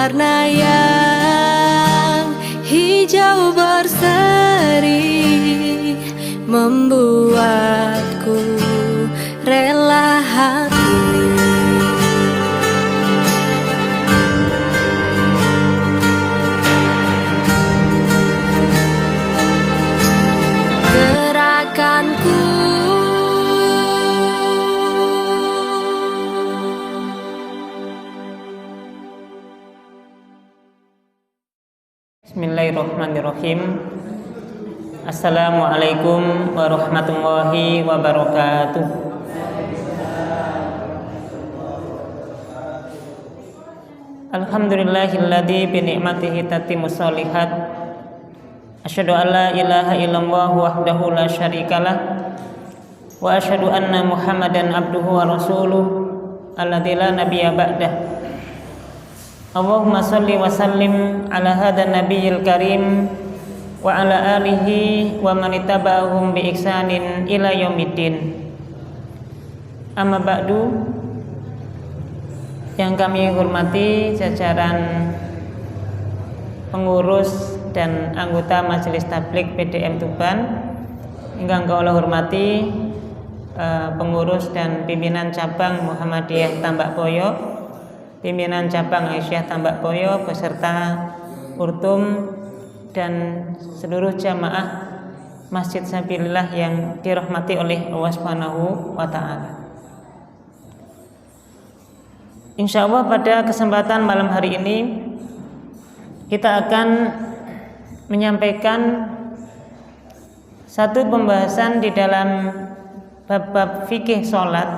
warna yang hijau berseri membuatku rela hati. Gerakanku Bismillahirrahmanirrahim. Assalamualaikum warahmatullahi wabarakatuh. Alhamdulillahilladzi bi ni'matihi tatimmus shalihat. Asyhadu an la ilaha illallah wahdahu la syarikalah wa asyhadu anna Muhammadan abduhu wa rasuluh alladzi la nabiyya ba'dah. Allahumma shalli wa sallim ala hadan nabiyil karim wa ala alihi wa man ittaba'ahum bi ihsanin ila yaumiddin. Amma ba'du. Yang kami hormati jajaran pengurus dan anggota Majelis Tabligh PDM Tuban, ingkang kula hormati pengurus dan pimpinan cabang Muhammadiyah Tambak Boyo, pimpinan cabang Aisyah Tambak Boyo beserta Urtum dan seluruh jamaah Masjid Sabilillah yang dirahmati oleh Allah Subhanahu wa taala. Insyaallah pada kesempatan malam hari ini kita akan menyampaikan satu pembahasan di dalam bab-bab fikih sholat,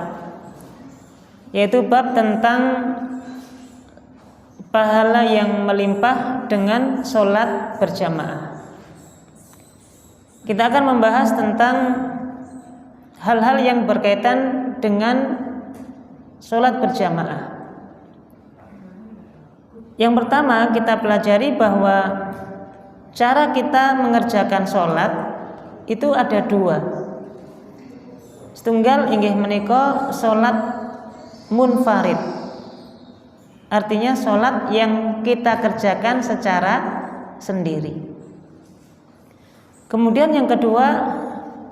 yaitu bab tentang pahala yang melimpah dengan sholat berjamaah. Kita akan membahas tentang hal-hal yang berkaitan dengan sholat berjamaah. Yang pertama kita pelajari bahwa cara kita mengerjakan sholat itu ada dua. Setunggal inggih menika sholat munfarid, artinya sholat yang kita kerjakan secara sendiri. Kemudian yang kedua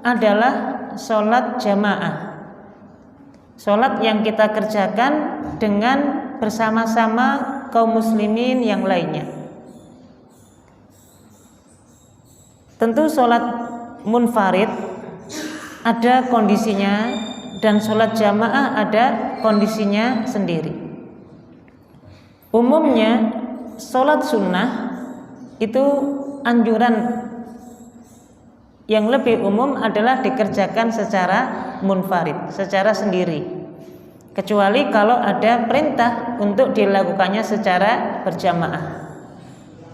adalah sholat jamaah, sholat yang kita kerjakan dengan bersama-sama kaum muslimin yang lainnya. Tentu sholat munfarid ada kondisinya dan sholat jamaah ada kondisinya sendiri. Umumnya sholat sunnah itu anjuran yang lebih umum adalah dikerjakan secara munfarid, secara sendiri. Kecuali kalau ada perintah untuk dilakukannya secara berjamaah.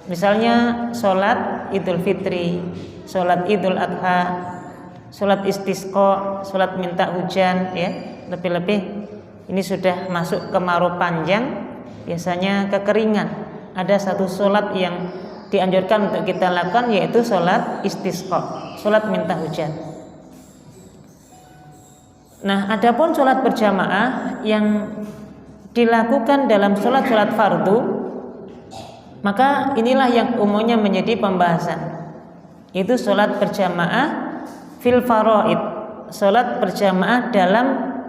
Misalnya sholat Idul Fitri, sholat Idul Adha, sholat istisqa, sholat minta hujan, ya. Lebih-lebih ini sudah masuk kemarau panjang, biasanya kekeringan. Ada satu sholat yang dianjurkan untuk kita lakukan, yaitu sholat istisqa, sholat minta hujan. Nah, adapun sholat berjamaah yang dilakukan dalam sholat fardu, maka inilah yang umumnya menjadi pembahasan. Itu sholat berjamaah fil faraid, sholat berjamaah dalam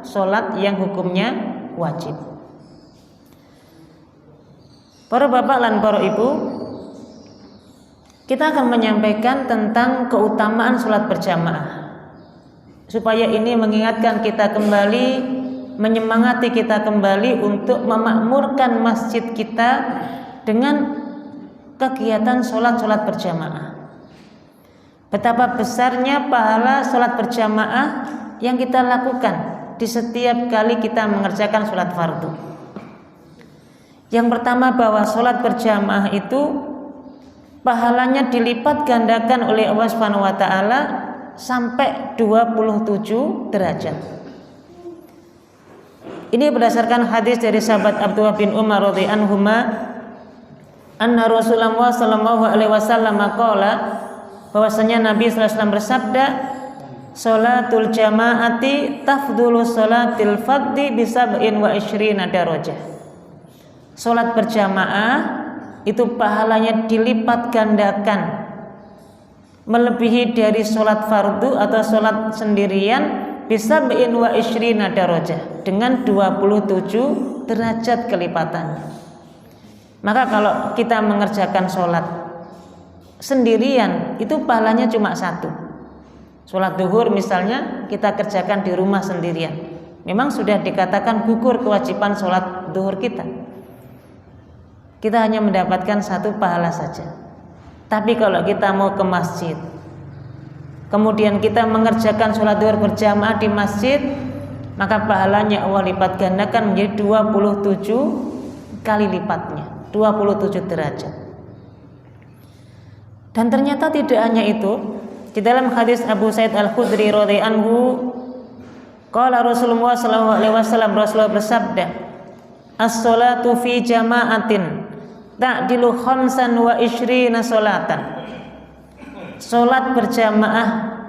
sholat yang hukumnya wajib. Para bapak dan para ibu, kita akan menyampaikan tentang keutamaan sholat berjamaah, supaya ini mengingatkan kita kembali, menyemangati kita kembali untuk memakmurkan masjid kita dengan kegiatan sholat berjamaah. Betapa besarnya pahala sholat berjamaah yang kita lakukan di setiap kali kita mengerjakan sholat fardu. Yang pertama, bahwa sholat berjamaah itu pahalanya dilipat gandakan oleh Allah Subhanahu wa taala sampai 27 derajat. Ini berdasarkan hadis dari sahabat Abdullah bin Umar radhiyallahu anhuma, anna Rasulullah sallallahu alaihi wasallam qala, bahwasanya Nabi sallallahu alaihi wasallam bersabda, salatul jamaati tafdhulu salatil fardhi bi 27 darajah. Salat berjamaah itu pahalanya dilipat gandakan melebihi dari sholat fardu atau sholat sendirian bisa bi'in wa ishrina darajah dengan 27 derajat kelipatannya. Maka kalau kita mengerjakan sholat sendirian itu pahalanya cuma satu. Sholat duhur misalnya kita kerjakan di rumah sendirian, memang sudah dikatakan gugur kewajiban sholat duhur kita. Kita hanya mendapatkan satu pahala saja. Tapi kalau kita mau ke masjid, kemudian kita mengerjakan sholat duhur berjamaah di masjid, maka pahalanya Allah lipat gandakan menjadi 27 kali lipatnya, 27 derajat. Dan ternyata tidak hanya itu. Di dalam hadis Abu Sa'id Al-Khudri radhiyallahu anhu, qala Rasulullah sallallahu alaihi wasallam, Rasulullah bersabda, "As-salatu fi jama'atin ta'dilu khamsan wa ishrina salatan." Salat berjamaah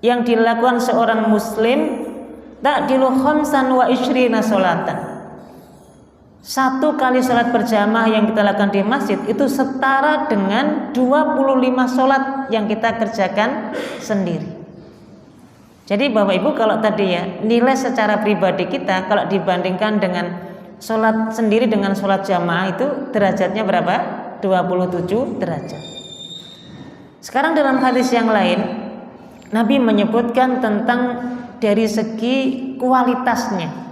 yang dilakukan seorang muslim ta'dilu khamsan wa ishrina salatan. Satu kali salat berjamaah yang kita lakukan di masjid itu setara dengan 25 salat yang kita kerjakan sendiri. Jadi Bapak Ibu, kalau tadi ya nilai secara pribadi kita kalau dibandingkan dengan sholat sendiri dengan sholat jamaah itu derajatnya berapa? 27 derajat. Sekarang dalam hadis yang lain Nabi menyebutkan tentang dari segi kualitasnya.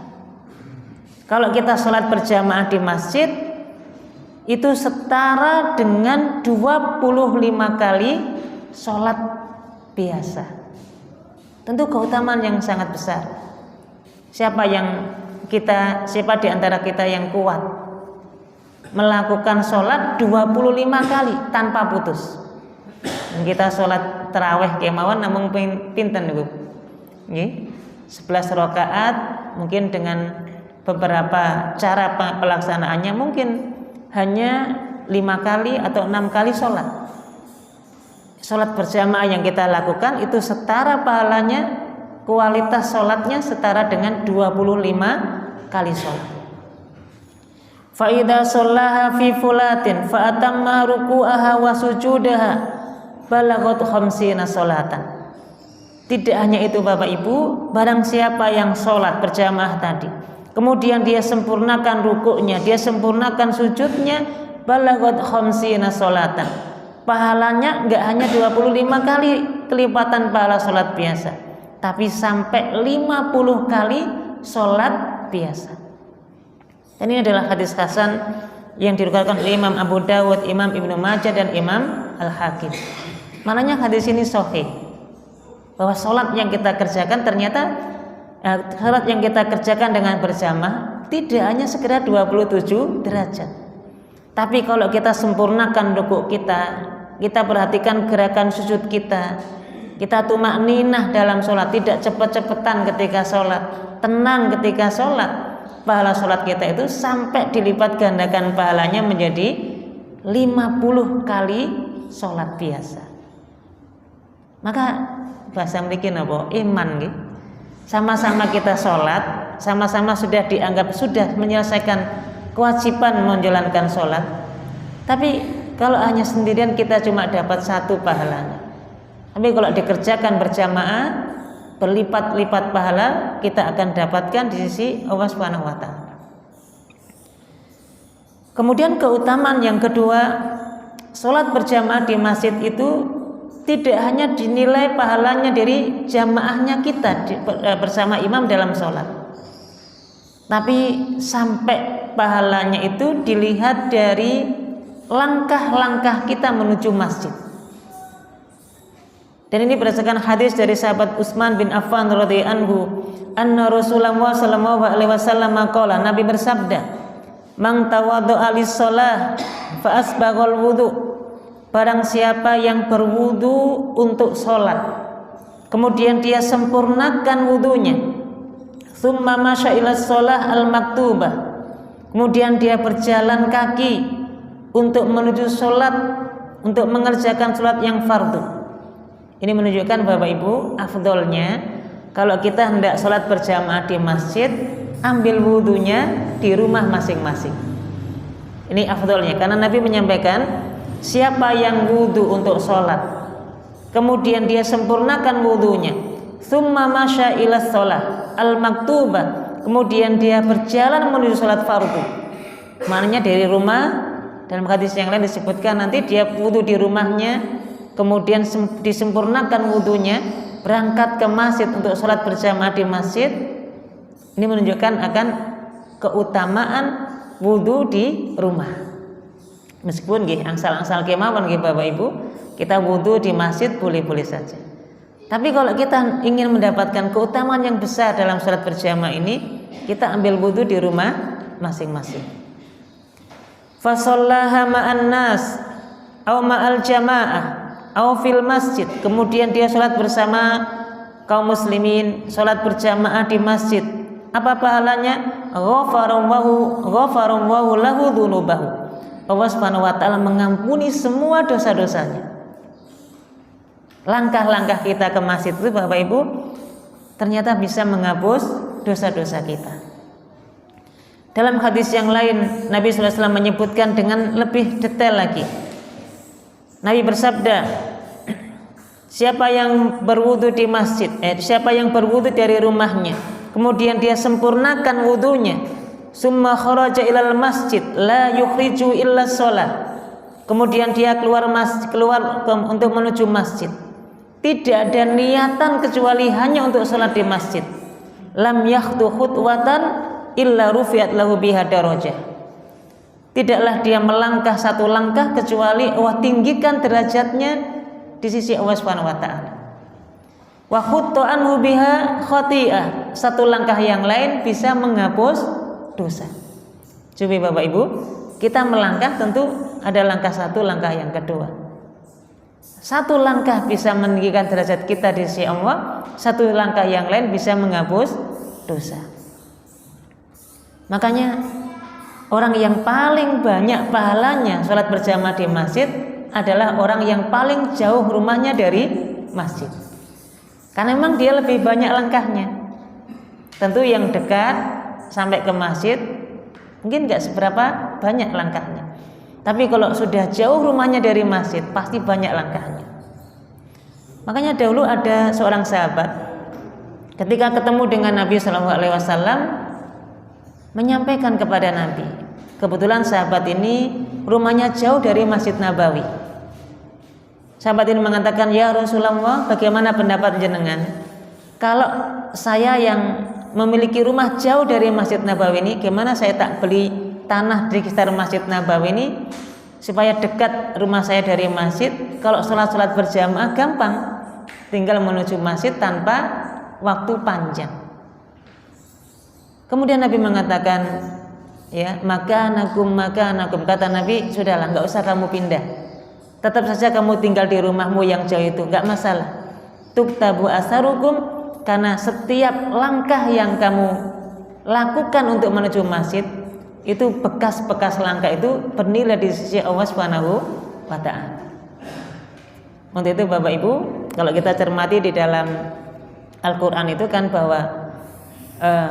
Kalau kita sholat berjamaah di masjid itu setara dengan 25 kali sholat biasa. Tentu keutamaan yang sangat besar. Siapa di antara kita yang kuat melakukan sholat 25 kali tanpa putus? Dan kita sholat tarawih kemauan namun pinten Ibu. 11 rakaat mungkin dengan beberapa cara pelaksanaannya mungkin hanya 5 kali atau 6 kali sholat. Sholat berjamaah yang kita lakukan itu setara pahalanya, kualitas sholatnya setara dengan 25 kali sholat. Fa idza shallaha fi fulatin fa atamma ruku'aha wa sujudaha balagot khamsina sholatan. Tidak hanya itu Bapak Ibu, barang siapa yang sholat berjamaah tadi kemudian dia sempurnakan rukuknya, dia sempurnakan sujudnya, balagot khamsina sholatan. Pahalanya enggak hanya 25 kali kelipatan pahala sholat biasa, tapi sampai 50 kali sholat biasa. Dan ini adalah hadis hasan yang diriwayatkan oleh Imam Abu Dawud, Imam Ibnu Majah dan Imam Al-Hakim. Maknanya hadis ini sahih bahwa sholat yang kita kerjakan ternyata sholat yang kita kerjakan dengan berjamaah tidak hanya sekedar 27 derajat. Tapi kalau kita sempurnakan rukuk kita perhatikan gerakan sujud kita tumakninah dalam sholat, tidak cepet-cepetan ketika sholat, tenang ketika sholat, pahala sholat kita itu sampai dilipat gandakan pahalanya menjadi 50 kali sholat biasa. Maka bahasa mriki napa? Iman nggih. Sama-sama kita sholat, sama-sama sudah dianggap sudah menyelesaikan kewajiban menjalankan sholat. Tapi kalau hanya sendirian kita cuma dapat satu pahalanya. Tapi kalau dikerjakan berjamaah berlipat-lipat pahala kita akan dapatkan di sisi Allah Subhanahu wa taala. Kemudian keutamaan yang kedua, sholat berjamaah di masjid itu tidak hanya dinilai pahalanya dari jamaahnya kita bersama imam dalam sholat, tapi sampai pahalanya itu dilihat dari langkah-langkah kita menuju masjid. Dan ini berdasarkan hadis dari sahabat Utsman bin Affan radhiyallahu anhu, anna Rasulullah sallallahu alaihi wasallam qala, Nabi bersabda, "Man tawaddo'a lis-shalah fa asbaghal wudu." Barang siapa yang berwudu untuk sholat, kemudian dia sempurnakan wudunya, thumma masya ila sholah al-maktubah, kemudian dia berjalan kaki untuk menuju sholat, untuk mengerjakan sholat yang fardu. Ini menunjukkan Bapak Ibu, afdolnya kalau kita hendak sholat berjamaah di masjid, ambil wudunya di rumah masing-masing. Ini afdolnya karena Nabi menyampaikan siapa yang wudu untuk sholat kemudian dia sempurnakan wudunya, tsumma masya ila sholat al-maktubah, kemudian dia berjalan menuju sholat fardu, maknanya dari rumah. Dalam hadis yang lain disebutkan nanti dia wudu di rumahnya, kemudian disempurnakan wudunya, berangkat ke masjid untuk sholat berjamaah di masjid. Ini menunjukkan akan keutamaan wudu di rumah. Meskipun nggih angsal-angsal kemawon nggih Bapak Ibu, kita wudu di masjid boleh-boleh saja. Tapi kalau kita ingin mendapatkan keutamaan yang besar dalam sholat berjamaah ini, kita ambil wudu di rumah masing-masing. Fa shallaha ma'an nas au ma'al jamaah au fil masjid, kemudian dia sholat bersama kaum muslimin, sholat berjamaah di masjid. Apa pahalanya? Ghafarallahu lahu dzunubahu. Allah Subhanahu wa taala mengampuni semua dosa-dosanya. Langkah-langkah kita ke masjid itu Bapak Ibu ternyata bisa menghapus dosa-dosa kita. Dalam hadis yang lain Nabi sallallahu alaihi wasallam menyebutkan dengan lebih detail lagi. Nabi bersabda, siapa yang berwudu di masjid, siapa yang berwudu dari rumahnya, kemudian dia sempurnakan wudunya, summa kharaja ilal masjid la yukhriju illa shalah, kemudian dia keluar untuk menuju masjid, tidak ada niatan kecuali hanya untuk sholat di masjid, lam yakhtu khutwatan illa rufi'at lahu biha darajah, tidaklah dia melangkah satu langkah kecuali Allah tinggikan derajatnya di sisi Allah Subhanahu wa taala. Wa khutta anhu biha khati'ah, satu langkah yang lain bisa menghapus dosa. Coba Bapak Ibu, kita melangkah tentu ada langkah satu, langkah yang kedua. Satu langkah bisa meninggikan derajat kita di sisi Allah, satu langkah yang lain bisa menghapus dosa. Makanya orang yang paling banyak pahalanya sholat berjamaah di masjid adalah orang yang paling jauh rumahnya dari masjid. Karena memang dia lebih banyak langkahnya. Tentu yang dekat sampai ke masjid mungkin nggak seberapa banyak langkahnya. Tapi kalau sudah jauh rumahnya dari masjid pasti banyak langkahnya. Makanya dahulu ada seorang sahabat ketika ketemu dengan Nabi Shallallahu Alaihi Wasallam menyampaikan kepada Nabi. Kebetulan sahabat ini rumahnya jauh dari Masjid Nabawi. Sahabat ini mengatakan, ya Rasulullah, bagaimana pendapat jenengan? Kalau saya yang memiliki rumah jauh dari Masjid Nabawi ini, gimana saya tak beli tanah di sekitar Masjid Nabawi ini supaya dekat rumah saya dari masjid? Kalau sholat-sholat berjamaah gampang, tinggal menuju masjid tanpa waktu panjang. Kemudian Nabi mengatakan, ya maka nakum, kata Nabi, sudahlah, nggak usah kamu pindah, tetap saja kamu tinggal di rumahmu yang jauh itu, nggak masalah. Tuktabu asarukum, karena setiap langkah yang kamu lakukan untuk menuju masjid itu bekas-bekas langkah itu bernilai di sisi Allah Subhanahu wa taala. Untuk itu Bapak Ibu, kalau kita cermati di dalam Al-Qur'an itu kan bahwa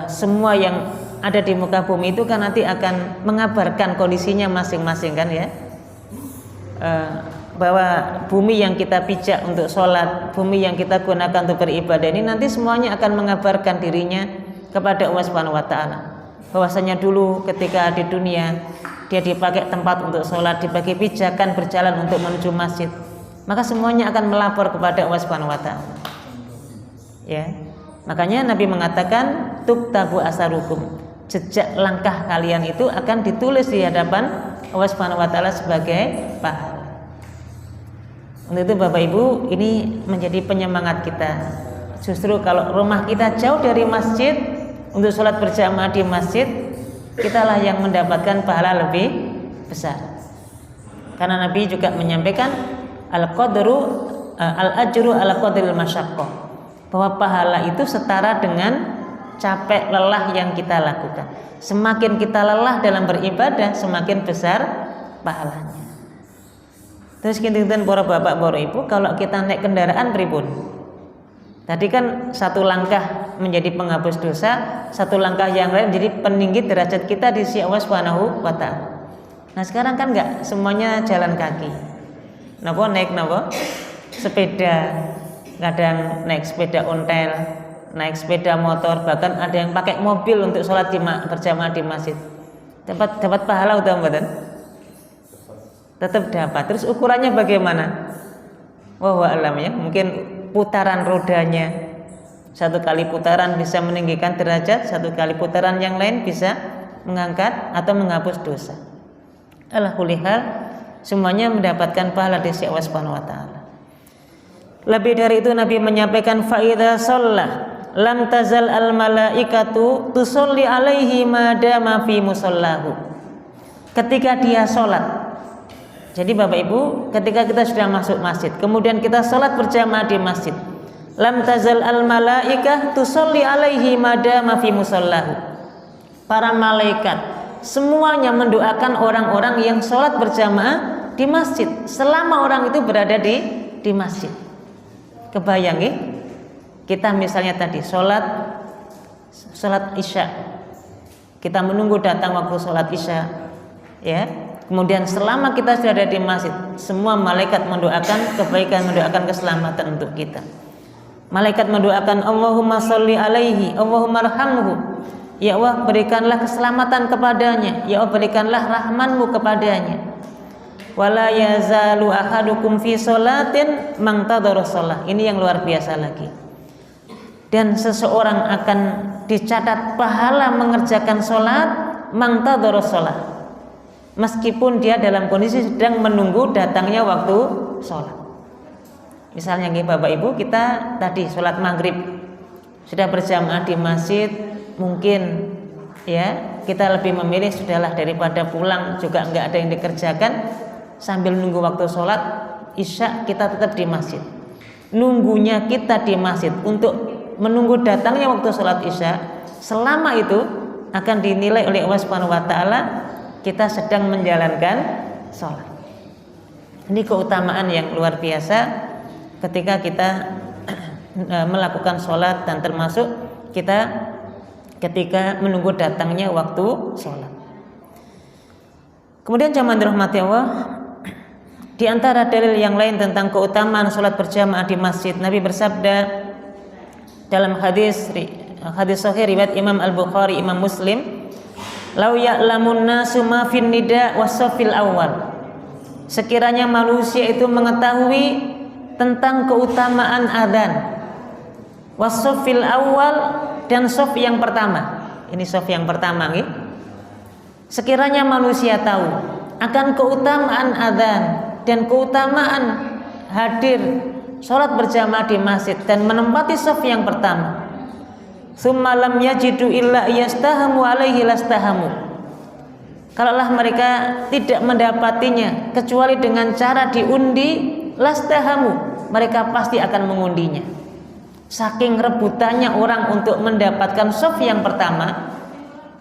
semua yang ada di muka bumi itu kan nanti akan mengabarkan kondisinya masing-masing kan ya, bahwa bumi yang kita pijak untuk sholat, bumi yang kita gunakan untuk beribadah ini nanti semuanya akan mengabarkan dirinya kepada Allah Subhanahu wa taala. Bahwasanya dulu ketika di dunia dia dipakai tempat untuk sholat, dipakai pijakan berjalan untuk menuju masjid, maka semuanya akan melapor kepada Allah Subhanahu wa taala. Ya. Makanya Nabi mengatakan tuktabu asarukum, jejak langkah kalian itu akan ditulis di hadapan Allah Subhanahu wa taala sebagai pahala. Untuk itu Bapak Ibu, ini menjadi penyemangat kita. Justru kalau rumah kita jauh dari masjid, untuk sholat berjamaah di masjid, kitalah yang mendapatkan pahala lebih besar. Karena Nabi juga menyampaikan al-ajru ala qadril masyaqqah, bahwa pahala itu setara dengan capek lelah yang kita lakukan. Semakin kita lelah dalam beribadah, semakin besar pahalanya. Terus kinten para bapak, para ibu, kalau kita naik kendaraan pripun? Tadi kan satu langkah menjadi penghapus dosa, satu langkah yang lain menjadi peninggi derajat kita di sisi Allah Subhanahu wa taala. Nah sekarang kan nggak semuanya jalan kaki. Napa naik napa? Sepeda. Kadang naik sepeda ontel, naik sepeda motor, bahkan ada yang pakai mobil untuk sholat berjamaah di masjid. Dapat pahala utama mboten? Tetap dapat. Terus ukurannya bagaimana? Wallahu a'lam ya. Mungkin putaran rodanya, satu kali putaran bisa meninggikan derajat, satu kali putaran yang lain bisa mengangkat atau menghapus dosa. Ala kulli hal, semuanya mendapatkan pahala di sisi Allah Subhanahu wa taala. Lebih dari itu Nabi menyampaikan faida shalla lam tazal al malaikatu tusolli alaihi madama fi musallahu. Ketika dia sholat, jadi Bapak Ibu, ketika kita sudah masuk masjid, kemudian kita sholat berjamaah di masjid, lam tazal al malaikah tusolli alaihi madama fi musallahu. Para malaikat semuanya mendoakan orang-orang yang sholat berjamaah di masjid selama orang itu berada di masjid. Kebayang ya? Kita misalnya tadi sholat isya, kita menunggu datang waktu sholat isya, ya. Kemudian selama kita sudah ada di masjid, semua malaikat mendoakan kebaikan, mendoakan keselamatan untuk kita. Malaikat mendoakan Allahumma sholli alaihi, Allahumma arhamhu. Ya Allah, berikanlah keselamatan kepadanya. Ya Allah, berikanlah rahmanmu kepadanya. Wala yazalu ahadukum fi sholatin mangtadhara shalah. Ini yang luar biasa lagi. Dan seseorang akan dicatat pahala mengerjakan sholat mangtadhara shalah, meskipun dia dalam kondisi sedang menunggu datangnya waktu sholat. Misalnya nih Bapak Ibu, kita tadi sholat maghrib sudah berjamaah di masjid, mungkin ya kita lebih memilih sudahlah daripada pulang juga nggak ada yang dikerjakan, sambil nunggu waktu sholat isya kita tetap di masjid. Nunggunya kita di masjid untuk menunggu datangnya waktu sholat isya, selama itu akan dinilai oleh Allah Subhanahu wa taala kita sedang menjalankan sholat. Ini keutamaan yang luar biasa ketika kita melakukan sholat, dan termasuk kita ketika menunggu datangnya waktu sholat. Kemudian jamaah dirahmati Allah, di antara dalil yang lain tentang keutamaan sholat berjamaah di masjid, Nabi bersabda dalam hadis sahih riwayat Imam Al-Bukhari, Imam Muslim, "Lau ya'lamun nasu ma fin nida was-saffil awal." Sekiranya manusia itu mengetahui tentang keutamaan adzan, was-saffil awal, dan shaf yang pertama. Ini shaf yang pertama nih. Sekiranya manusia tahu akan keutamaan adzan dan keutamaan hadir sholat berjamaah di masjid dan menempati shaf yang pertama, summa lam yajidu illa yastahamu alaihi lastahamu, kalaulah mereka tidak mendapatinya kecuali dengan cara diundi, lastahamu, mereka pasti akan mengundinya. Saking rebutannya orang untuk mendapatkan shaf yang pertama,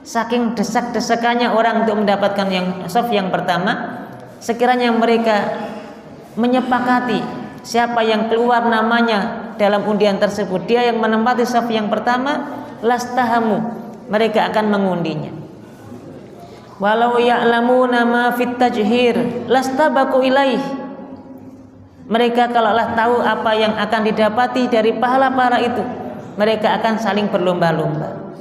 saking desak-desakannya orang untuk mendapatkan shaf yang pertama, sekiranya mereka menyepakati siapa yang keluar namanya dalam undian tersebut, dia yang menempati shaf yang pertama, lastahamu, mereka akan mengundinya. Walau ya'lamuna ma fit tajhir lastabaku ilaih, mereka kalaulah tahu apa yang akan didapati dari pahala-pahala itu, mereka akan saling berlomba-lomba.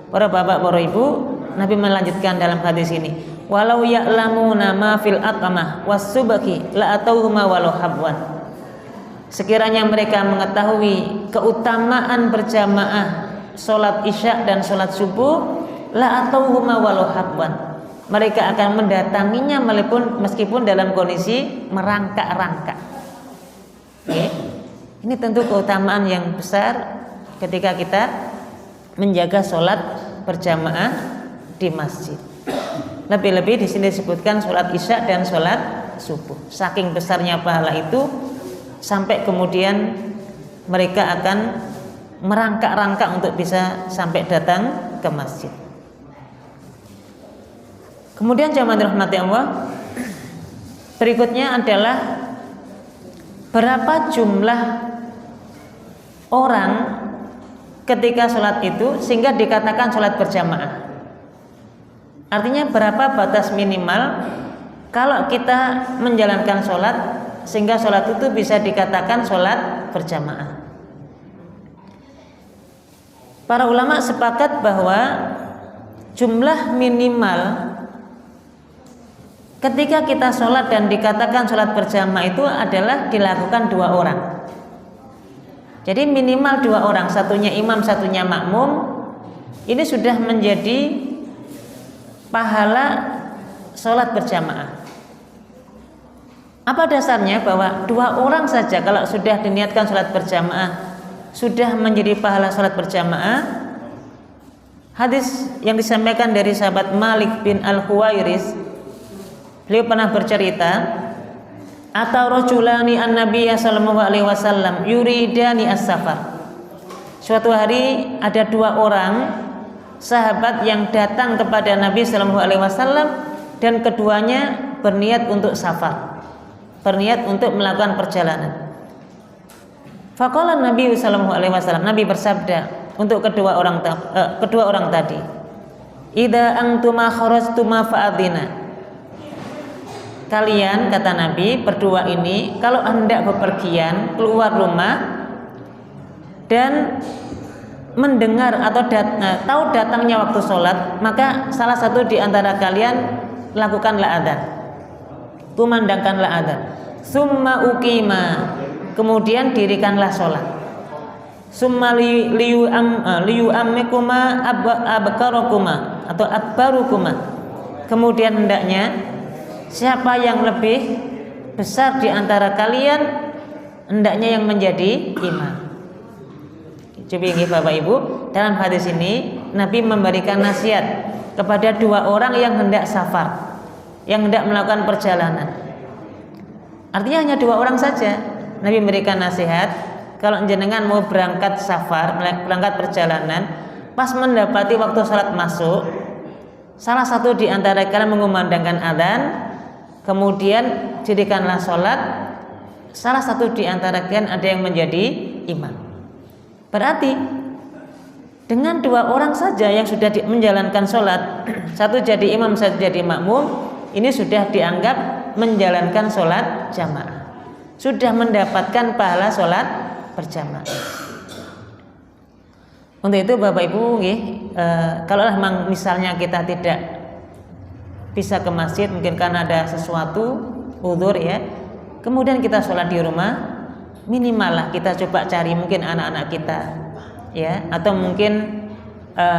Para bapak, para ibu, Nabi melanjutkan dalam hadis ini, walau ya'lamuna ma fil aqamah was-subaki la atauhuma walau habwan. Sekiranya mereka mengetahui keutamaan berjamaah sholat isya dan sholat subuh, la atauhuma walau habwan, mereka akan mendatanginya meskipun dalam kondisi merangkak-rangkak. Okay. Ini tentu keutamaan yang besar ketika kita menjaga sholat berjamaah di masjid. Lebih-lebih di sini disebutkan sholat isya dan sholat subuh. Saking besarnya pahala itu sampai kemudian mereka akan merangkak-rangkak untuk bisa sampai datang ke masjid. Kemudian jamaah dirahmati Allah, berikutnya adalah berapa jumlah orang ketika sholat itu sehingga dikatakan sholat berjamaah. Artinya berapa batas minimal kalau kita menjalankan sholat sehingga sholat itu bisa dikatakan sholat berjamaah. Para ulama sepakat bahwa jumlah minimal ketika kita sholat dan dikatakan sholat berjamaah itu adalah dilakukan 2 orang. Jadi minimal 2 orang, satunya imam, satunya makmum. Ini sudah menjadi pahala sholat berjamaah. Apa dasarnya? Bahwa 2 orang saja kalau sudah diniatkan sholat berjamaah sudah menjadi pahala sholat berjamaah. Hadis yang disampaikan dari sahabat Malik bin Al-Huwairis, beliau pernah bercerita, atau rajulani an-nabiyya sallallahu alaihi wasallam yuridani as-safar. Suatu hari ada 2 orang sahabat yang datang kepada Nabi sallallahu alaihi wasallam dan keduanya berniat untuk safar, berniat untuk melakukan perjalanan. Faqala Nabi sallallahu alaihi wasallam, Nabi bersabda untuk kedua orang tadi, "Idza antuma kharajtuma fa'adina." Kalian, kata Nabi, berdua ini kalau hendak bepergian keluar rumah dan mendengar atau tahu datangnya waktu sholat, maka salah satu di antara kalian lakukanlah adzan, kumandangkanlah adzan. Summa uqima, kemudian dirikanlah sholat. Summa liyu ammikuma abkarukuma atau akbarukuma, kemudian hendaknya siapa yang lebih besar di antara kalian hendaknya yang menjadi imam. Coba ini Bapak Ibu, dalam hadis ini Nabi memberikan nasihat kepada 2 orang yang hendak safar, yang hendak melakukan perjalanan. Artinya hanya 2 orang saja. Nabi memberikan nasihat, kalau jenengan mau berangkat safar, berangkat perjalanan, pas mendapati waktu salat masuk, salah satu di antara kalian mengumandangkan adzan, kemudian dirikanlah sholat, salah satu di antara kalian ada yang menjadi imam. Berarti dengan 2 orang saja yang sudah menjalankan sholat, satu jadi imam, satu jadi makmum, ini sudah dianggap menjalankan sholat jamaah, sudah mendapatkan pahala sholat berjamaah. Untuk itu Bapak Ibu, kalau memang misalnya kita tidak bisa ke masjid, mungkin karena ada sesuatu udzur ya, kemudian kita sholat di rumah, minimal lah kita coba cari mungkin anak-anak kita ya, atau mungkin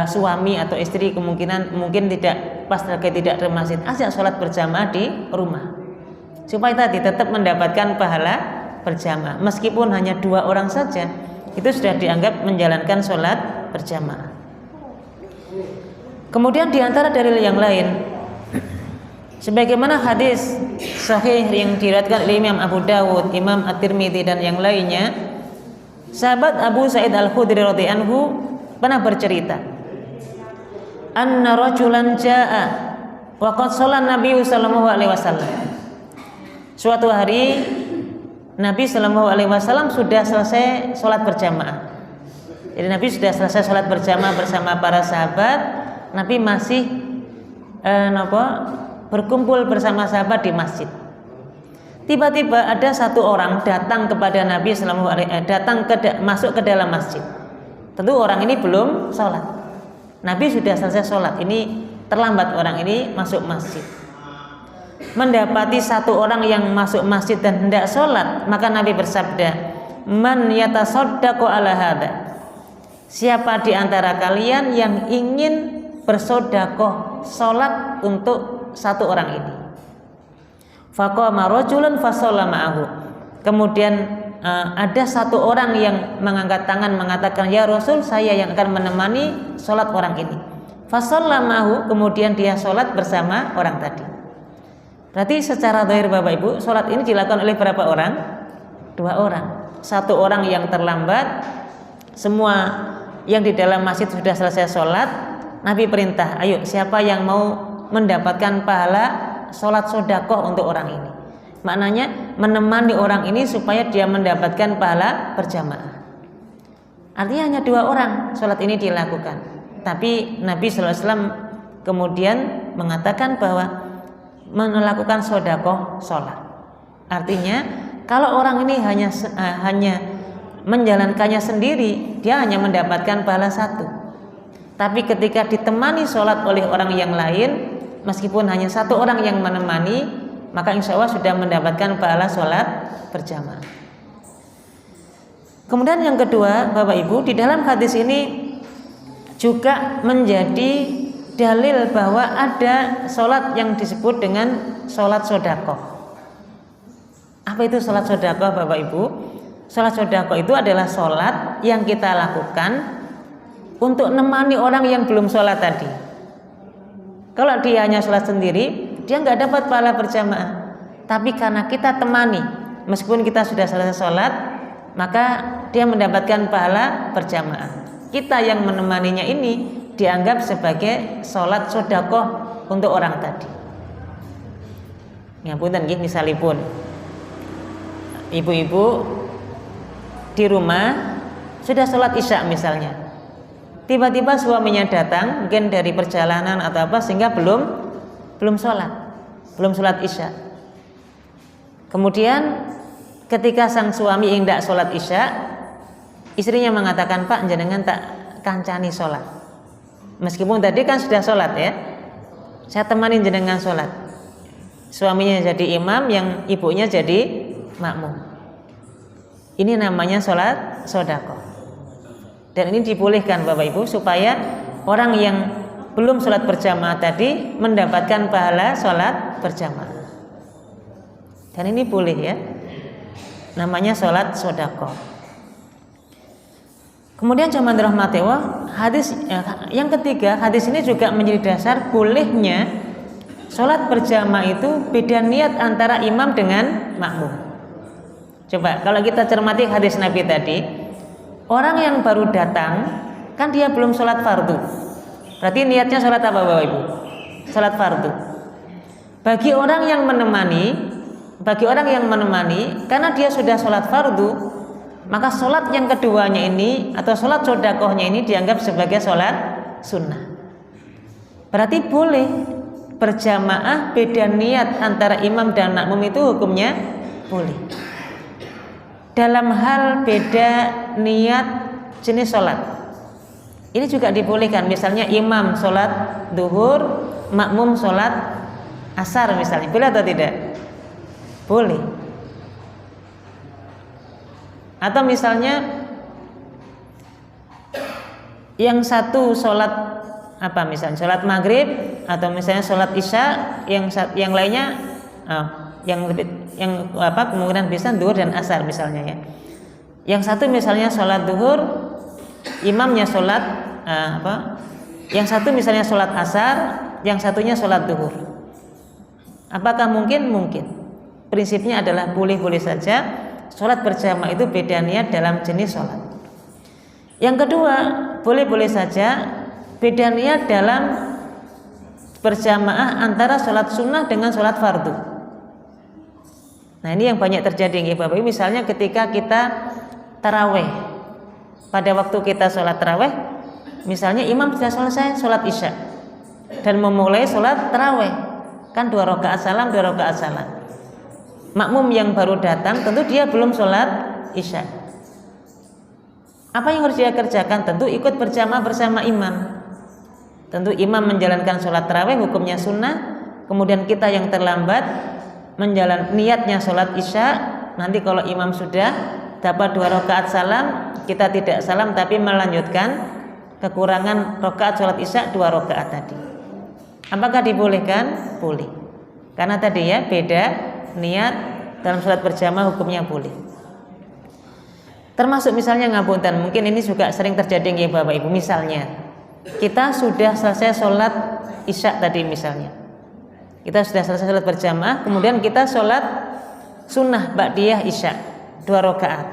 suami atau istri kemungkinan mungkin tidak pas lagi tidak ke masjid, ajak sholat berjamaah di rumah supaya tadi tetap mendapatkan pahala berjamaah, meskipun hanya 2 orang saja, itu sudah dianggap menjalankan sholat berjamaah. Kemudian diantara dalil yang lain, sebagaimana hadis sahih yang diriwayatkan oleh Imam Abu Dawud, Imam At-Tirmidzi dan yang lainnya, sahabat Abu Sa'id Al-Khudri radhiyallahu anhu pernah bercerita, anna rajulan jaa'a wa qad shalla Nabi sallallahu alaihi wasallam. Suatu hari Nabi sallallahu alaihi wasallam sudah selesai sholat berjamaah. Jadi Nabi sudah selesai sholat berjamaah bersama para sahabat, Nabi masih berkumpul bersama sahabat di masjid. Tiba-tiba ada 1 orang datang kepada Nabi masuk ke dalam masjid. Tentu orang ini belum sholat. Nabi sudah selesai sholat, ini terlambat orang ini masuk masjid. Mendapati 1 orang yang masuk masjid dan hendak sholat, maka Nabi bersabda, man yatasaddaqu ala hadza, siapa di antara kalian yang ingin bersedekah sholat untuk 1 orang ini. Faqama rajulun fasalla ma'ahu, kemudian ada 1 orang yang mengangkat tangan mengatakan, ya Rasul, saya yang akan menemani sholat orang ini. Fasalla ma'ahu, kemudian dia sholat bersama orang tadi. Berarti secara zahir Bapak Ibu, sholat ini dilakukan oleh berapa orang? 2 orang. 1 orang yang terlambat, semua yang di dalam masjid sudah selesai sholat. Nabi perintah, ayo siapa yang mau mendapatkan pahala sholat sedekah untuk orang ini. Maknanya menemani orang ini supaya dia mendapatkan pahala berjamaah. Artinya hanya 2 orang sholat ini dilakukan. Tapi Nabi SAW kemudian mengatakan bahwa melakukan sodakoh sholat. Artinya kalau orang ini hanya menjalankannya sendiri, dia hanya mendapatkan pahala satu. Tapi ketika ditemani sholat oleh orang yang lain, meskipun hanya satu orang yang menemani, maka insya Allah sudah mendapatkan pahala sholat berjamaah. Kemudian yang kedua, Bapak Ibu, di dalam hadis ini juga menjadi dalil bahwa ada sholat yang disebut dengan sholat sodakoh. Apa itu sholat sodakoh, Bapak Ibu? Sholat sodakoh itu adalah sholat yang kita lakukan untuk menemani orang yang belum sholat tadi. Kalau dia hanya sholat sendiri, dia nggak dapat pahala berjamaah. Tapi karena kita temani, meskipun kita sudah selesai sholat, maka dia mendapatkan pahala berjamaah. Kita yang menemaninya ini dianggap sebagai sholat sodakoh untuk orang tadi. Ngapunten nggih, misalipun ibu-ibu di rumah sudah sholat isya misalnya, tiba-tiba suaminya datang mungkin dari perjalanan atau apa sehingga belum sholat isya. Kemudian ketika sang suami hendak sholat isya, istrinya mengatakan, Pak, jenengan tak kancani sholat. Meskipun tadi kan sudah sholat ya, saya temani jenengan sholat. Suaminya jadi imam, yang ibunya jadi makmum. Ini namanya sholat sodakoh. Dan ini dibolehkan Bapak Ibu supaya orang yang belum sholat berjamaah tadi mendapatkan pahala sholat berjamaah. Dan ini boleh ya, namanya sholat sodakoh. Kemudian jamaah dirahmati Allah, hadis yang ketiga, hadis ini juga menjadi dasar bolehnya sholat berjamaah itu beda niat antara imam dengan makmum. Coba kalau kita cermati hadis Nabi tadi, orang yang baru datang kan dia belum sholat fardu, berarti niatnya sholat apa Bapak Ibu? Sholat fardu. Bagi orang yang menemani, karena dia sudah sholat fardu, maka sholat yang keduanya ini atau sholat sodakohnya ini dianggap sebagai sholat sunnah. Berarti boleh berjamaah beda niat antara imam dan makmum, itu hukumnya boleh. Dalam hal beda niat jenis sholat, ini juga dibolehkan. Misalnya imam sholat duhur, makmum sholat asar misalnya, boleh atau tidak? Boleh. Atau misalnya yang satu sholat apa, misalnya sholat maghrib, atau misalnya sholat isya, yang lainnya kemungkinan bisa duhur dan asar misalnya ya. Yang satu misalnya sholat duhur, imamnya sholat yang satu misalnya sholat asar, yang satunya sholat duhur. Apakah mungkin? Mungkin. Prinsipnya adalah boleh-boleh saja sholat berjamaah itu beda niat dalam jenis sholat. Yang kedua, boleh-boleh saja beda niat dalam berjamaah antara sholat sunnah dengan sholat fardu. Nah ini yang banyak terjadi ya Bapak Ibu. Misalnya ketika kita taraweh, pada waktu kita sholat taraweh, misalnya imam sudah selesai sholat isya dan memulai sholat taraweh, kan 2 rakaat salam, 2 rakaat salam. Makmum yang baru datang tentu dia belum sholat isya. Apa yang harus dia kerjakan? Tentu ikut berjamaah bersama imam. Tentu imam menjalankan sholat taraweh, hukumnya sunnah. Kemudian kita yang terlambat niatnya sholat isya. Nanti kalau imam sudah dapat 2 rakaat salam, kita tidak salam tapi melanjutkan kekurangan rakaat sholat isya 2 rakaat tadi. Apakah dibolehkan? Boleh. Karena tadi ya beda niat dalam sholat berjamaah, hukumnya boleh. Termasuk misalnya ngapunten, mungkin ini juga sering terjadi ya Bapak Ibu. Misalnya kita sudah selesai sholat isya tadi misalnya, kita sudah selesai sholat berjamaah, kemudian kita sholat sunnah ba'diyah isya 2 rakaat.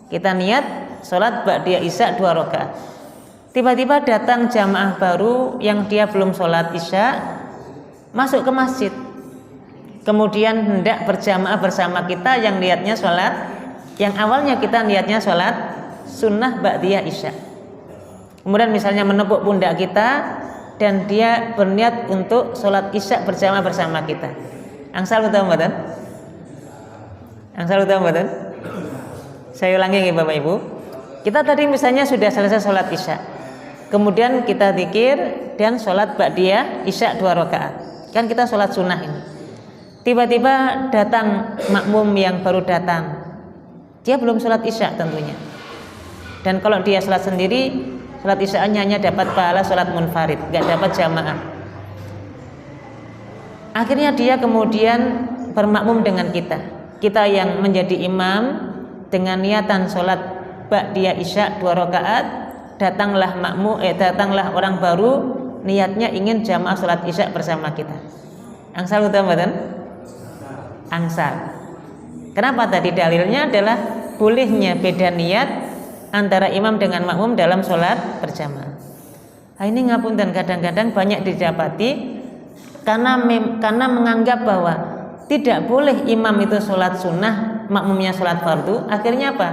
Kita niat sholat ba'diyah isya 2 rakaat. Tiba-tiba datang jamaah baru yang dia belum sholat isya, masuk ke masjid, kemudian hendak berjamaah bersama kita yang niatnya sholat, yang awalnya kita niatnya sholat sunnah ba'diyah isya. Kemudian misalnya menepuk pundak kita, dan dia berniat untuk sholat isya berjamaah bersama kita. Angsal utawa mboten? Angsal utawa mboten? Saya ulangi ya Bapak Ibu. Kita tadi misalnya sudah selesai sholat isya, kemudian kita zikir dan sholat ba'diyah isya 2 rakaat. Kan kita sholat sunnah ini. Tiba-tiba datang makmum yang baru datang. Dia belum sholat isya tentunya. Dan kalau dia sholat sendiri, sholat isya-nya hanya dapat pahala sholat munfarid, gak dapat jamaah. Akhirnya dia kemudian bermakmum dengan kita. Kita yang menjadi imam dengan niatan sholat ba'diyah isya 2 rakaat, datanglah orang baru niatnya ingin jamaah sholat isya bersama kita. Angsal utawa mboten? Angsal. Kenapa tadi? Dalilnya adalah bolehnya beda niat antara imam dengan makmum dalam sholat berjamaah. Ini ngapunten, kadang-kadang banyak didapati karena menganggap bahwa tidak boleh imam itu sholat sunnah, makmumnya sholat fardu. Akhirnya apa?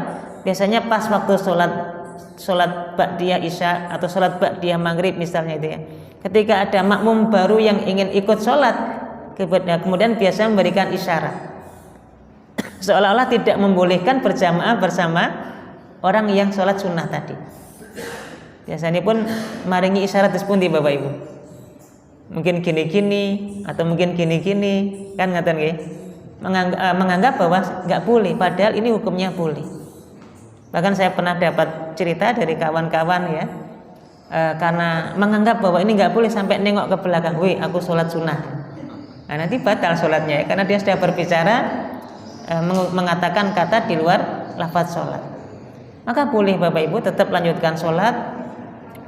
Biasanya pas waktu sholat ba'diyah isya atau sholat ba'diyah maghrib misalnya itu ya, ketika ada makmum baru yang ingin ikut sholat, kemudian biasa memberikan isyarat seolah-olah tidak membolehkan berjamaah bersama orang yang sholat sunnah tadi. Biasanya pun maringi isyarat dispundi Bapak Ibu, mungkin gini-gini atau mungkin gini-gini, kan ngaten nggih, menganggap bahwa nggak boleh, padahal ini hukumnya boleh. Bahkan saya pernah dapat cerita dari kawan-kawan ya, karena menganggap bahwa ini nggak boleh sampai nengok ke belakang, wih aku sholat sunnah, nah nanti batal sholatnya ya, karena dia sudah berbicara mengatakan kata di luar lafaz sholat. Maka boleh Bapak Ibu tetap lanjutkan sholat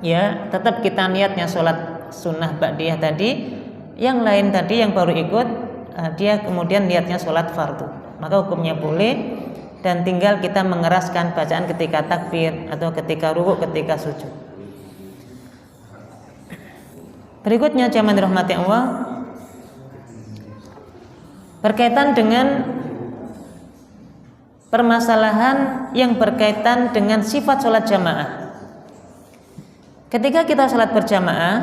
ya, tetap kita niatnya sholat sunnah ba'diyah tadi, yang lain tadi yang baru ikut dia kemudian niatnya sholat fardu, maka hukumnya boleh, dan tinggal kita mengeraskan bacaan ketika takbir atau ketika rukuk, ketika sujud. Berikutnya jamaah dirahmati Allah, berkaitan dengan permasalahan yang berkaitan dengan sifat sholat jamaah. Ketika kita sholat berjamaah,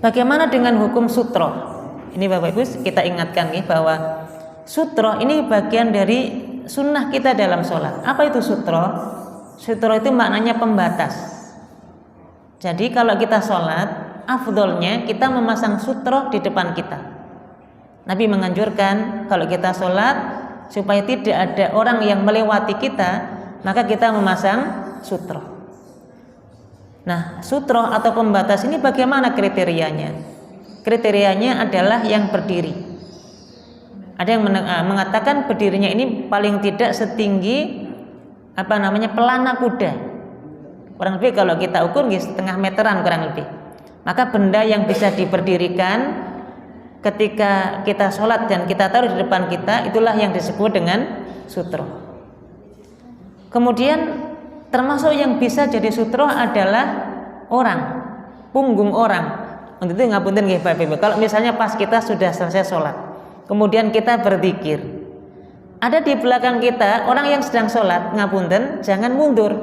bagaimana dengan hukum sutroh? Ini Bapak Ibu kita ingatkan nih bahwa sutroh ini bagian dari sunnah kita dalam sholat. Apa itu sutroh? Sutroh itu maknanya pembatas. Jadi kalau kita sholat, afdolnya kita memasang sutroh di depan kita. Nabi menganjurkan kalau kita sholat supaya tidak ada orang yang melewati kita, maka kita memasang sutroh. Nah, sutroh atau pembatas ini bagaimana kriterianya? Kriterianya adalah yang berdiri. Ada yang mengatakan berdirinya ini paling tidak setinggi pelana kuda. Kurang lebih kalau kita ukur setengah meteran kurang lebih. Maka benda yang bisa diberdirikan ketika kita sholat dan kita taruh di depan kita, itulah yang disebut dengan sutroh. Kemudian termasuk yang bisa jadi sutroh adalah orang, punggung orang. Untuk itu ngapunten nggih Bapak Ibu, kalau misalnya pas kita sudah selesai sholat, kemudian kita berzikir, ada di belakang kita orang yang sedang sholat, ngapunten, jangan mundur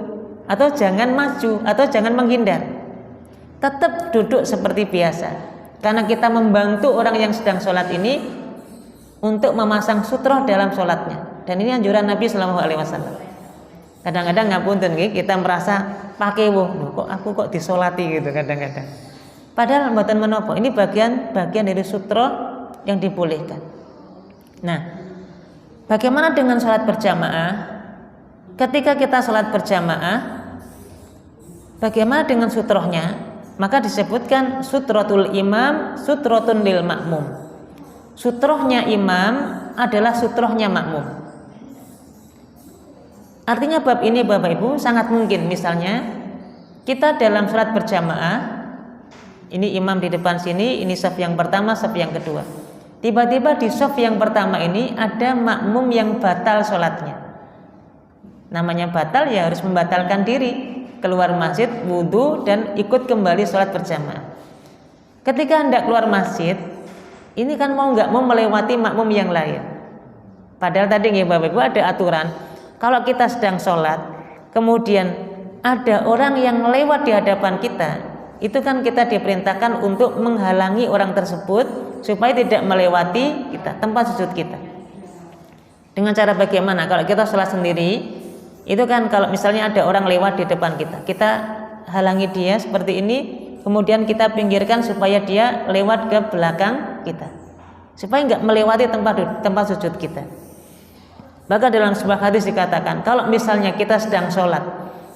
atau jangan maju atau jangan menghindar, tetap duduk seperti biasa. Karena kita membantu orang yang sedang sholat ini untuk memasang sutroh dalam sholatnya, dan ini anjuran Nabi Sallallahu Alaihi Wasallam. Kadang-kadang ngapunten kita merasa pakai kok aku kok disolati gitu kadang-kadang. Padahal mboten menapa, ini bagian dari sutroh yang dibolehkan. Nah, bagaimana dengan sholat berjamaah? Ketika kita sholat berjamaah, bagaimana dengan sutrohnya? Maka disebutkan sutrotul imam, sutrotun lil makmum. Sutrohnya imam adalah sutrohnya makmum. Artinya bab ini Bapak Ibu sangat mungkin misalnya kita dalam sholat berjamaah, ini imam di depan sini, ini shaf yang pertama, shaf yang kedua. Tiba-tiba di shaf yang pertama ini ada makmum yang batal sholatnya. Namanya batal ya harus membatalkan diri, keluar masjid, wudhu, dan ikut kembali sholat berjamaah. Ketika hendak keluar masjid, ini kan mau nggak mau melewati makmum yang lain. Padahal tadi nggih Bapak Ibu ada aturan, kalau kita sedang sholat, kemudian ada orang yang lewat di hadapan kita, itu kan kita diperintahkan untuk menghalangi orang tersebut supaya tidak melewati kita, tempat sujud kita. Dengan cara bagaimana? Kalau kita sholat sendiri, itu kan kalau misalnya ada orang lewat di depan kita, kita halangi dia seperti ini, kemudian kita pinggirkan supaya dia lewat ke belakang kita, supaya nggak melewati tempat sujud kita. Bahkan dalam sebuah hadis dikatakan, kalau misalnya kita sedang sholat,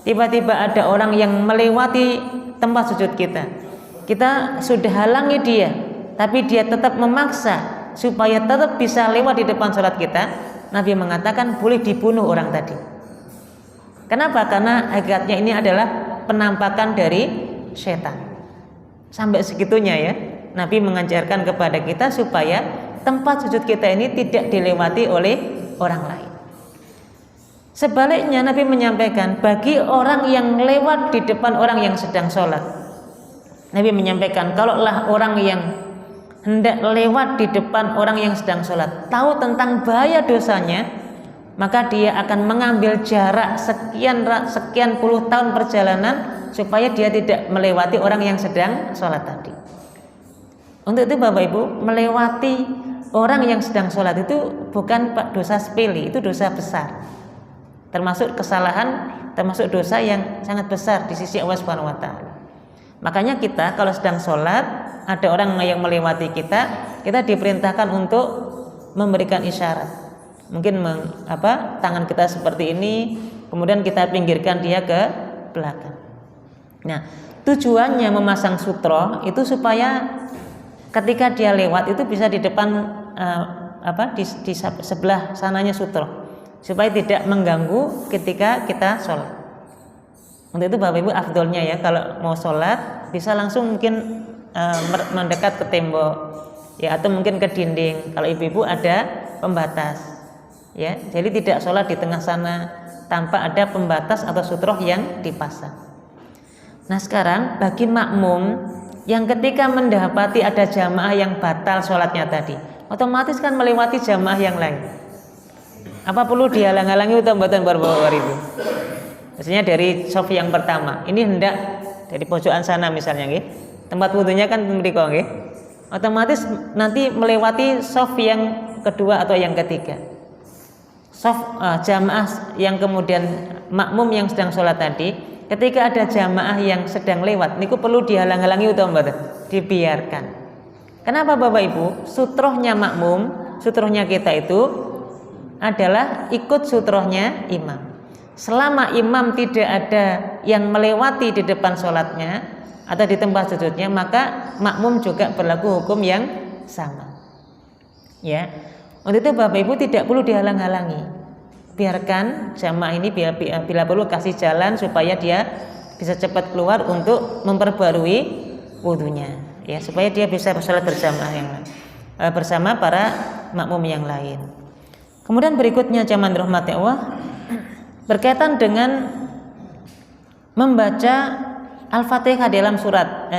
tiba-tiba ada orang yang melewati tempat sujud kita, kita sudah halangi dia, tapi dia tetap memaksa supaya tetap bisa lewat di depan sholat kita, Nabi mengatakan boleh dibunuh orang tadi. Kenapa? Karena hakikatnya ini adalah penampakan dari setan. Sampai segitunya ya, Nabi mengajarkan kepada kita supaya tempat sujud kita ini tidak dilewati oleh orang lain. Sebaliknya Nabi menyampaikan bagi orang yang lewat di depan orang yang sedang sholat, Nabi menyampaikan kalaulah orang yang hendak lewat di depan orang yang sedang sholat tahu tentang bahaya dosanya, maka dia akan mengambil jarak sekian puluh tahun perjalanan supaya dia tidak melewati orang yang sedang sholat tadi. Untuk itu Bapak Ibu, melewati orang yang sedang sholat itu bukan dosa sepele, itu dosa besar, termasuk kesalahan, termasuk dosa yang sangat besar di sisi Allah Subhanahu wa Ta'ala. Makanya kita kalau sedang sholat ada orang yang melewati kita diperintahkan untuk memberikan isyarat, mungkin tangan kita seperti ini, kemudian kita pinggirkan dia ke belakang. Nah, tujuannya memasang sutro itu supaya ketika dia lewat itu bisa di depan di sebelah sananya sutro, supaya tidak mengganggu ketika kita sholat. Untuk itu Bapak Ibu afdolnya ya kalau mau sholat bisa langsung mungkin mendekat ke tembok ya, atau mungkin ke dinding. Kalau ibu-ibu ada pembatas ya, jadi tidak sholat di tengah sana tanpa ada pembatas atau sutroh yang dipasang. Nah sekarang bagi makmum yang ketika mendapati ada jamaah yang batal sholatnya tadi, otomatis kan melewati jamaah yang lain. Apa perlu dihalang-halangi atau mboten Bapak Ibu? Misalnya dari shaf yang pertama, ini hendak dari pojokan sana misalnya nggih. Tempat wudunya kan mriko nggih. Otomatis nanti melewati shaf yang kedua atau yang ketiga. Shaf jamaah yang kemudian makmum yang sedang sholat tadi, ketika ada jamaah yang sedang lewat, niku perlu dihalang-halangi utawa mboten? Dibiarkan. Kenapa Bapak Ibu? Sutrohnya makmum, sutrohnya kita itu adalah ikut sutrohnya imam. Selama imam tidak ada yang melewati di depan sholatnya atau di tempat sujudnya, maka makmum juga berlaku hukum yang sama. Ya, untuk itu Bapak Ibu tidak perlu dihalang-halangi. Biarkan jamaah ini bila perlu kasih jalan supaya dia bisa cepat keluar untuk memperbarui wudunya, ya, supaya dia bisa bersalat berjamaah yang bersama para makmum yang lain. Kemudian berikutnya jamaah rahmati Allah, berkaitan dengan membaca Al-Fatihah dalam sholat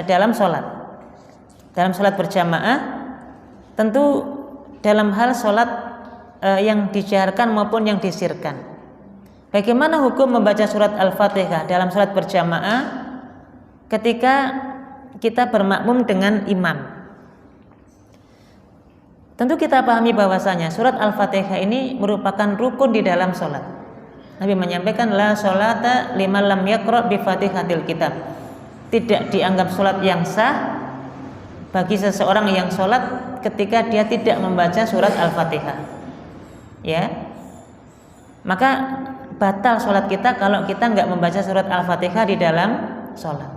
berjamaah, tentu dalam hal sholat yang dijaharkan maupun yang disirkan. Bagaimana hukum membaca surat Al-Fatihah dalam sholat berjamaah ketika kita bermakmum dengan imam? Tentu kita pahami bahwasanya surat Al-Fatihah ini merupakan rukun di dalam sholat. Nabi menyampaikan la sholata liman lam yaqra bi Fatihatil kitab. Tidak dianggap sholat yang sah bagi seseorang yang sholat ketika dia tidak membaca surat Al-Fatihah. Ya, maka batal sholat kita kalau kita nggak membaca surat Al-Fatihah di dalam sholat.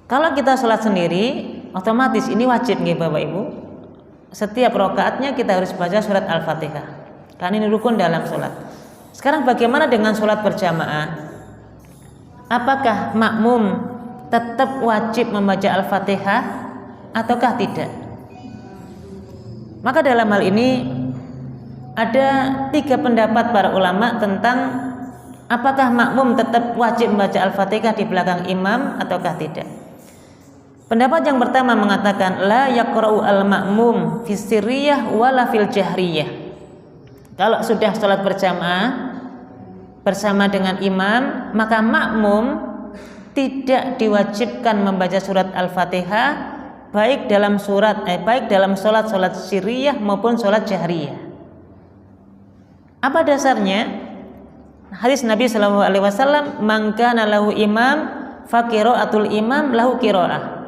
Kalau kita sholat sendiri, otomatis ini wajib nih Bapak Ibu. Setiap rakaatnya kita harus baca surat Al-Fatihah, karena ini rukun dalam sholat. Sekarang bagaimana dengan sholat berjamaah? Apakah makmum tetap wajib membaca Al-Fatihah ataukah tidak? Maka dalam hal ini ada 3 pendapat para ulama tentang apakah makmum tetap wajib membaca Al-Fatihah di belakang imam ataukah tidak. Pendapat yang pertama mengatakan la yaqra'u al-ma'mum fis sirriyah wala fil jahriyah. Kalau sudah sholat berjamaah bersama dengan imam, maka makmum tidak diwajibkan membaca surat Al-Fatihah baik dalam salat sirriyah maupun salat jahriyah. Apa dasarnya? Hadis Nabi Shallallahu Alaihi Wasallam, "Man kana lahu imam, fa qiraatul imam lahu qiraah."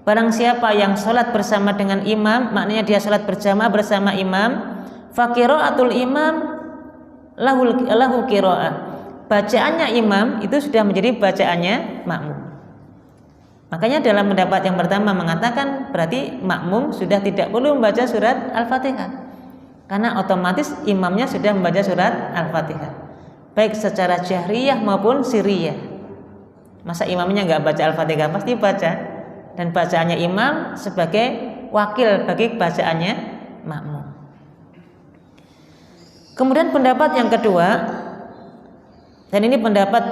Barang siapa yang salat bersama dengan imam, maknanya dia salat berjamaah bersama imam, fa qiraatul imam lahu qiraah. Bacaannya imam itu sudah menjadi bacaannya makmum. Makanya dalam pendapat yang pertama mengatakan berarti makmum sudah tidak perlu membaca surat Al-Fatihah, karena otomatis imamnya sudah membaca surat Al-Fatihah baik secara jahriyah maupun sirriyah. Masa imamnya nggak baca Al-Fatihah? Pasti baca, dan bacaannya imam sebagai wakil bagi bacaannya makmum. Kemudian pendapat yang kedua, dan ini pendapat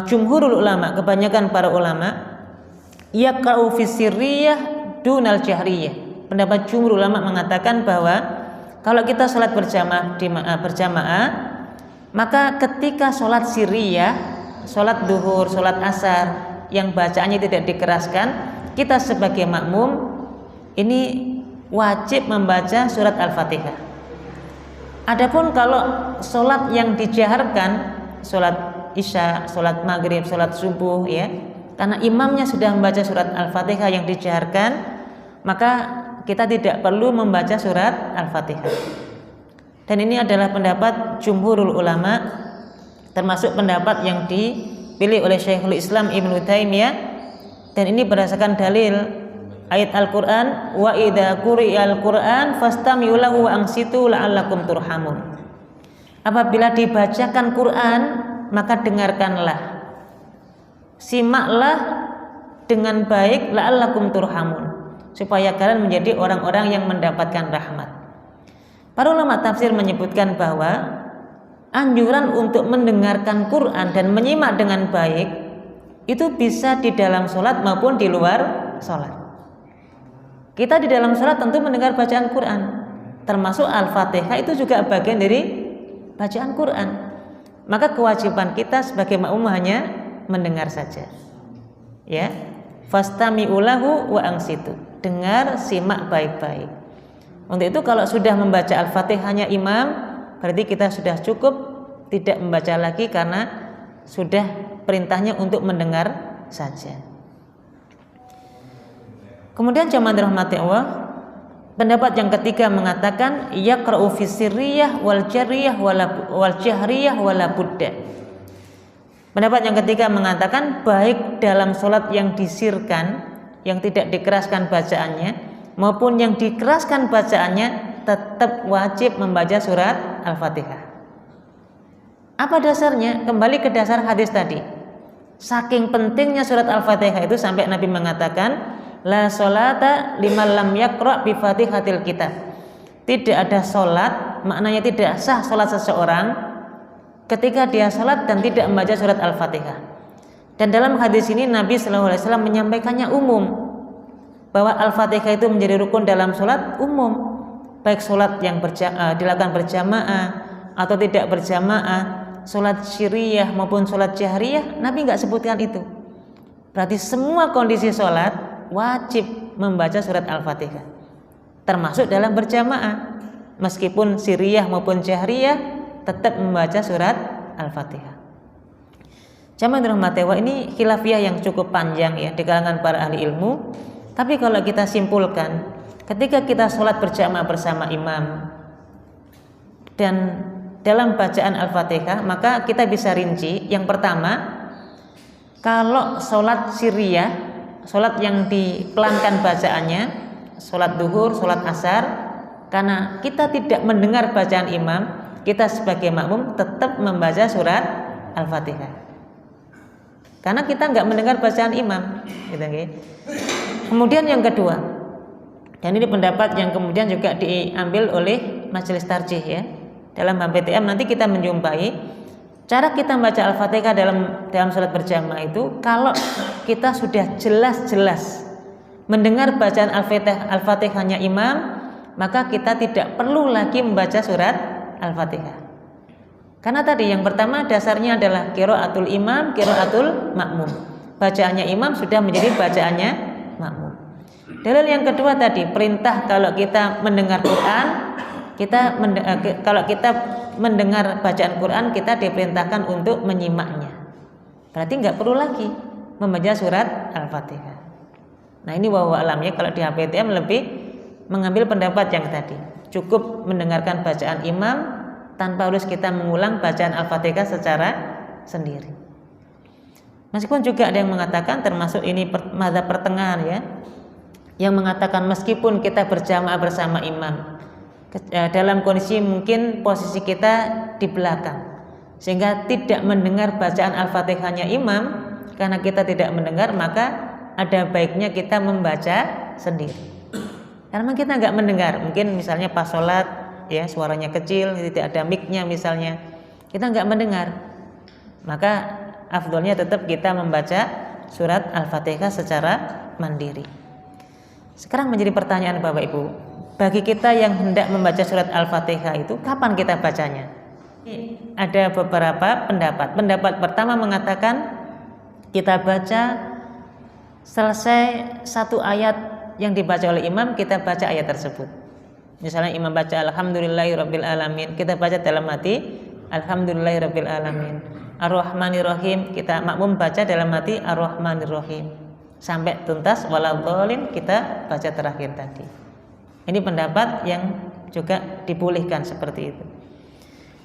jumhurul ulama, kebanyakan para ulama, yaqra'u fi sirriyah dunal jahriyah. Pendapat jumhur ulama mengatakan bahwa kalau kita sholat berjamaah, maka ketika sholat sirriyah, sholat duhur, sholat asar yang bacaannya tidak dikeraskan, kita sebagai makmum ini wajib membaca surat Al-Fatihah. Adapun kalau sholat yang dijaharkan, sholat isya, sholat maghrib, sholat subuh, ya, karena imamnya sudah membaca surat Al-Fatihah yang dijaharkan, maka kita tidak perlu membaca surat Al-Fatihah. Dan ini adalah pendapat jumhurul ulama, termasuk pendapat yang dipilih oleh Syekhul Islam Ibnu Taimiyah, dan ini berdasarkan dalil ayat Al-Quran, wa idza quri'al Quran fastami'u lahu wa ansitu la'allakum turhamun. Apabila dibacakan Quran, maka dengarkanlah, simaklah dengan baik, la'allakum turhamun, supaya kalian menjadi orang-orang yang mendapatkan rahmat. Para ulama tafsir menyebutkan bahwa anjuran untuk mendengarkan Quran dan menyimak dengan baik itu bisa di dalam sholat maupun di luar sholat. Kita di dalam sholat tentu mendengar bacaan Quran, termasuk Al-Fatihah itu juga bagian dari bacaan Quran. Maka kewajiban kita sebagai makmum hanya mendengar saja, ya. Fastami'u lahu wa ansitu, dengar, simak baik-baik. Untuk itu kalau sudah membaca Al-Fatihahnya imam, berarti kita sudah cukup tidak membaca lagi, karena sudah perintahnya untuk mendengar saja. Kemudian jamaah dirahmati Allah, pendapat yang ketiga mengatakan yaqra'u fi sirriyah wal jahriyah wala budda. Pendapat yang ketiga mengatakan baik dalam sholat yang disirkan, yang tidak dikeraskan bacaannya, maupun yang dikeraskan bacaannya, tetap wajib membaca surat Al-Fatihah. Apa dasarnya? Kembali ke dasar hadis tadi. Saking pentingnya surat Al-Fatihah itu sampai Nabi mengatakan, la sholata liman lam yaqra' bi fatihatil kitab. Tidak ada sholat, maknanya tidak sah sholat seseorang ketika dia sholat dan tidak membaca surat Al-Fatihah. Dan dalam hadis ini Nabi SAW menyampaikannya umum, bahwa Al-Fatihah itu menjadi rukun dalam sholat umum, baik sholat yang dilakukan berjamaah atau tidak berjamaah, sholat sirriyah maupun sholat jahriyah, Nabi nggak sebutkan itu. Berarti semua kondisi sholat wajib membaca surat Al-Fatihah, termasuk dalam berjamaah, meskipun sirriyah maupun jahriyah tetap membaca surat Al-Fatihah. Jamaah dirahmati Allah, ini khilafiyah yang cukup panjang ya di kalangan para ahli ilmu. Tapi kalau kita simpulkan, ketika kita sholat berjamaah bersama imam dan dalam bacaan Al-Fatihah, maka kita bisa rinci. Yang pertama, kalau sholat sirriyah, sholat yang dipelankan bacaannya, sholat duhur, sholat asar, karena kita tidak mendengar bacaan imam, kita sebagai makmum tetap membaca surat Al-Fatihah, karena kita nggak mendengar bacaan imam, gitu. Kemudian yang kedua, dan ini pendapat yang kemudian juga diambil oleh majelis tarjih ya, dalam HPTM nanti kita menjumpai cara kita membaca Al-Fatihah dalam salat berjamaah itu, kalau kita sudah jelas-jelas mendengar bacaan Al-Fatihahnya imam, maka kita tidak perlu lagi membaca surat Al-Fatihah. Karena tadi yang pertama dasarnya adalah qiraatul imam, qiraatul makmum. bacaannya imam sudah menjadi bacaannya makmum. Dalil yang kedua tadi, perintah kalau kita mendengar Quran, kalau kita mendengar bacaan Quran, kita diperintahkan untuk menyimaknya. Berarti nggak perlu lagi membaca surat Al-Fatihah. Nah ini wallahu alam ya, kalau di HPTM lebih mengambil pendapat yang tadi, cukup mendengarkan bacaan imam tanpa harus kita mengulang bacaan Al-Fatihah secara sendiri. Meskipun juga ada yang mengatakan, termasuk ini mazhab pertengahan ya, yang mengatakan meskipun kita berjamaah bersama imam, dalam kondisi mungkin posisi kita di belakang, sehingga tidak mendengar bacaan Al-Fatihahnya imam, karena kita tidak mendengar, maka ada baiknya kita membaca sendiri. Karena kita nggak mendengar, mungkin misalnya pas sholat ya suaranya kecil, tidak ada mic-nya misalnya, kita nggak mendengar, maka afdolnya tetap kita membaca surat Al-Fatihah secara mandiri. Sekarang menjadi pertanyaan Bapak Ibu, bagi kita yang hendak membaca surat Al-Fatihah itu kapan kita bacanya? Ada beberapa pendapat. Pendapat pertama mengatakan kita baca selesai satu ayat yang dibaca oleh imam, kita baca ayat tersebut. Misalnya imam baca Alhamdulillahirabbil alamin, kita baca dalam hati Alhamdulillahirabbil alamin. Ar-Rahmanir-Rahim, kita makmum baca dalam hati Ar-Rahmanir-Rahim. Sampai tuntas waladhdallin kita baca terakhir tadi. Ini pendapat yang juga dipulihkan seperti itu.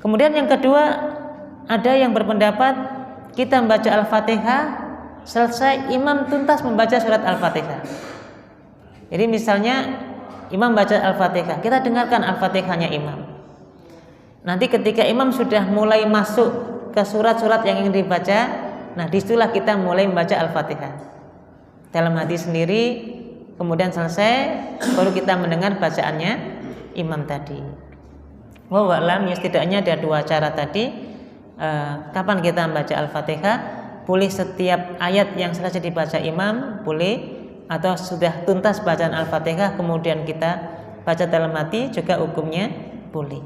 Kemudian yang kedua, ada yang berpendapat kita membaca Al-Fatihah selesai imam tuntas membaca surat Al-Fatihah. Jadi misalnya imam baca Al-Fatihah, kita dengarkan Al-Fatihahnya imam. Nanti ketika imam sudah mulai masuk ke surat-surat yang ingin dibaca, nah disitulah kita mulai membaca Al-Fatihah dalam hati sendiri, kemudian selesai baru kita mendengar bacaannya imam tadi. Wallahu a'lam, ya setidaknya ada dua cara tadi. Kapan kita membaca Al-Fatihah? Boleh setiap ayat yang selesai dibaca imam, boleh, atau sudah tuntas bacaan Al-Fatihah kemudian kita baca dalam hati, juga hukumnya boleh.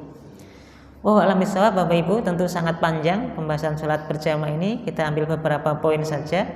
Wallahu a'lam bishawab. Bapak Ibu, tentu sangat panjang pembahasan salat berjamaah ini, kita ambil beberapa poin saja.